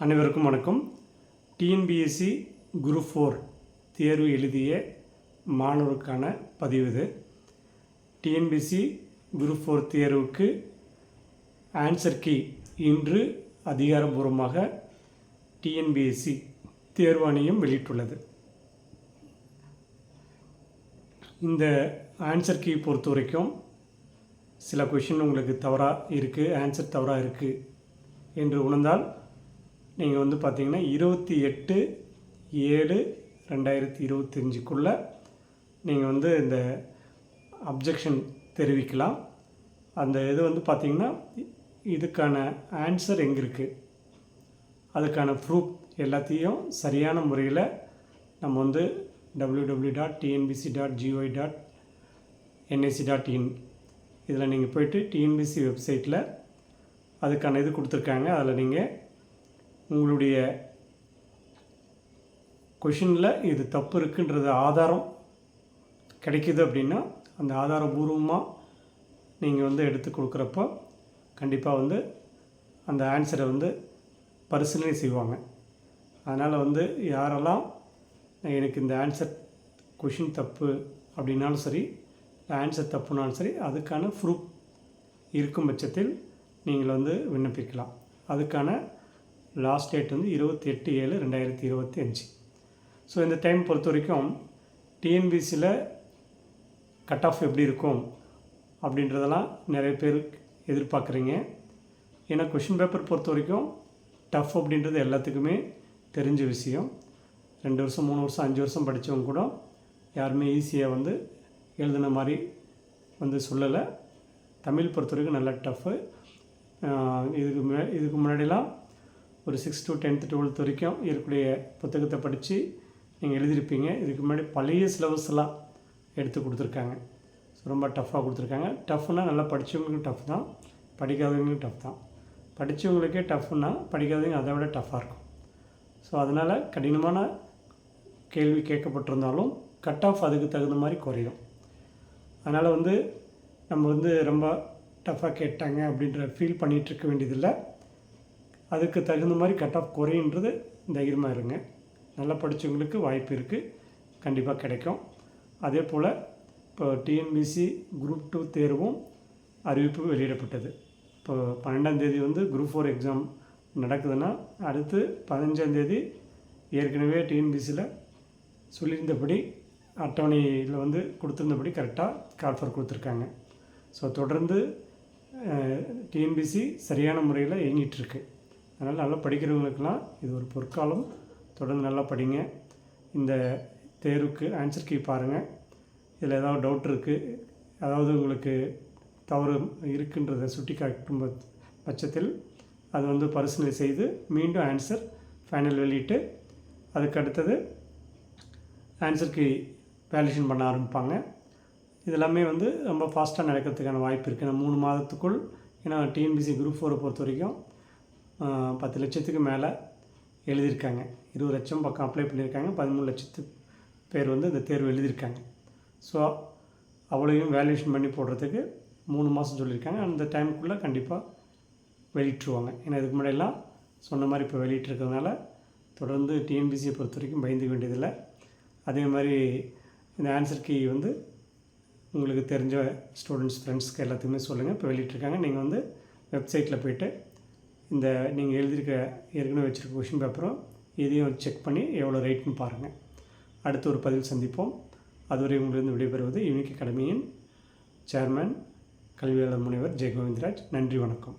அனைவருக்கும் வணக்கம். TNPSC group 4 தேர்வு எழுதிய மாணவருக்கான பதிவு இது. டிஎன்பிஎஸ்சி குரூப் 4 தேர்வுக்கு ஆன்சர் கீ இன்று அதிகாரபூர்வமாக டிஎன்பிஎஸ்சி தேர்வு ஆணையம் வெளியிட்டுள்ளது. இந்த ஆன்சர் கீ பொறுத்த வரைக்கும் சில கொஷின் உங்களுக்கு தவறாக இருக்குது, ஆன்சர் தவறாக இருக்குது என்று உணர்ந்தால் நீங்கள் பார்த்தீங்கன்னா 28/7/2025 நீங்கள் இந்த அப்ஜெக்ஷன் தெரிவிக்கலாம். அந்த இது பார்த்தீங்கன்னா இதுக்கான ஆன்சர் எங்கே இருக்குது, அதுக்கான ப்ரூஃப் எல்லாத்தையும் சரியான முறையில் நம்ம www.tnbc.gov.nic.in இதில் நீங்கள் போய்ட்டு டிஎன்பிசி வெப்சைட்டில் அதுக்கான இது கொடுத்துருக்காங்க. அதில் நீங்கள் உங்களுடைய கொஷினில் இது தப்பு இருக்குன்றது ஆதாரம் கிடைக்கிது அப்படின்னா அந்த ஆதாரபூர்வமாக நீங்கள் எடுத்து கொடுக்குறப்போ கண்டிப்பாக அந்த ஆன்சரை பரிசீலனை செய்வாங்க. அதனால் யாரெல்லாம் எனக்கு இந்த ஆன்சர் கொஷின் தப்பு அப்படின்னாலும் சரி, ஆன்சர் தப்புனாலும் சரி, அதுக்கான ப்ரூஃப் இருக்கும் பட்சத்தில் நீங்கள் விண்ணப்பிக்கலாம். அதுக்கான லாஸ்ட் டேட் 28/7/2025. ஸோ இந்த டைம் பொறுத்த வரைக்கும் டிஎன்பிசியில் கட் ஆஃப் எப்படி இருக்கும் அப்படின்றதெல்லாம் நிறைய பேர் எதிர்பார்க்குறீங்க. ஏன்னா கொஷின் பேப்பர் பொறுத்த வரைக்கும் டஃப் அப்படின்றது எல்லாத்துக்குமே தெரிஞ்ச விஷயம். 2 வருஷம் 3 வருஷம் 5 வருஷம் படித்தவங்க கூட யாருமே ஈஸியாக எழுதின மாதிரி சொல்லலை. தமிழ் பொறுத்த வரைக்கும் நல்லா டஃப்பு. இதுக்கு முன்னாடிலாம் ஒரு 6th to 10th 12th வரைக்கும் இருக்கக்கூடிய புத்தகத்தை படித்து நீங்கள் எழுதியிருப்பீங்க. இதுக்கு முன்னாடி பழைய சிலபஸ்லாம் எடுத்து கொடுத்துருக்காங்க. ஸோ ரொம்ப டஃப்பாக கொடுத்துருக்காங்க. டஃப்னால் நல்லா படித்தவங்களுக்கும் டஃப் தான், படிக்காதவங்களுக்கும் டஃப் தான். படித்தவங்களுக்கே டஃப்னா படிக்காதவங்க அதை விட டஃப்பாக இருக்கும். ஸோ அதனால் கடினமான கேள்வி கேட்கப்பட்டிருந்தாலும் கட் ஆஃப் அதுக்கு தகுந்த மாதிரி குறையும். அதனால் நம்ம ரொம்ப டஃப்பாக கேட்டாங்க அப்படின்ற ஃபீல் பண்ணிகிட்ருக்க வேண்டியதில்லை. அதுக்கு தகுந்த மாதிரி கட் ஆஃப் குறையின்றது தைரியமாக இருங்க. நல்லா படித்தவங்களுக்கு வாய்ப்பு இருக்குது, கண்டிப்பாக கிடைக்கும். அதே போல் இப்போ டிஎன்பிசி குரூப் 2 தேர்வும் அறிவிப்பு வெளியிடப்பட்டது. இப்போ 12ஆம் தேதி குரூப் 4 எக்ஸாம் நடக்குதுன்னா அடுத்து 15ஆம் தேதி ஏற்கனவே டிஎன்பிசியில் சொல்லியிருந்தபடி அட்டவணையில் கொடுத்துருந்தபடி கரெக்டாக கால்ஃபர் கொடுத்துருக்காங்க. ஸோ தொடர்ந்து டிஎன்பிசி சரியான முறையில் இயங்கிட்டுருக்கு. அதனால் நல்லா படிக்கிறவங்களுக்கெல்லாம் இது ஒரு பொற்காலம். தொடர்ந்து நல்லா படிங்க. இந்த தேர்வுக்கு ஆன்சர் கீ பாருங்கள். இதில் ஏதாவது டவுட் இருக்குது, அதாவது உங்களுக்கு தவறு இருக்குன்றதை சுட்டி காட்டும் பட்சத்தில் அது பரிசீலனை செய்து மீண்டும் ஆன்சர் ஃபைனல் வெளியிட்டு அதுக்கு அடுத்தது ஆன்சர் கீ வேலிடேஷன் பண்ண ஆரம்பிப்பாங்க. இதெல்லாமே ரொம்ப ஃபாஸ்ட்டாக நடக்கிறதுக்கான வாய்ப்பு இருக்குது. நான் 3 மாதத்துக்குள், ஏன்னா டிஎன்பிசி குரூப் 4 பொறுத்த வரைக்கும் 10 லட்சத்துக்கு மேலே எழுதியிருக்காங்க. 20 லட்சம் பக்கம் அப்ளை பண்ணியிருக்காங்க. 13 லட்சத்து பேர் இந்த தேர்வு எழுதியிருக்காங்க. ஸோ அவ்வளோயும் வேல்யூஷன் பண்ணி போடுறதுக்கு 3 மாதம் சொல்லியிருக்காங்க. அந்த டைமுக்குள்ளே கண்டிப்பாக வெளியிட்டுருவாங்க. ஏன்னா இதுக்கு முன்னாடியெல்லாம் சொன்ன மாதிரி இப்போ வெளியிட்டிருக்கிறதுனால தொடர்ந்து டிஎன்பிசியை பொறுத்த வரைக்கும் பயந்துக்க வேண்டியதில்லை. அதே மாதிரி இந்த ஆன்சர் கீ உங்களுக்கு தெரிஞ்ச ஸ்டூடெண்ட்ஸ் ஃப்ரெண்ட்ஸ்க்கு எல்லாத்துக்குமே சொல்லுங்கள். இப்போ வெளியிட்டிருக்காங்க. நீங்கள் வெப்சைட்டில் போய்ட்டு இந்த நீங்கள் எழுதியிருக்க ஏற்கனவே வச்சுருக்க கொஷின் பேப்பரும் இதையும் செக் பண்ணி எவ்வளோ ரேட்னு பாருங்கள். அடுத்து ஒரு பதில் சந்திப்போம். அதுவரை உங்களிருந்து விடைபெறுவது யூனிக் அகாடமியின் சேர்மன் கல்வியாளர் முனைவர் ஜெய கோவிந்தராஜ். நன்றி, வணக்கம்.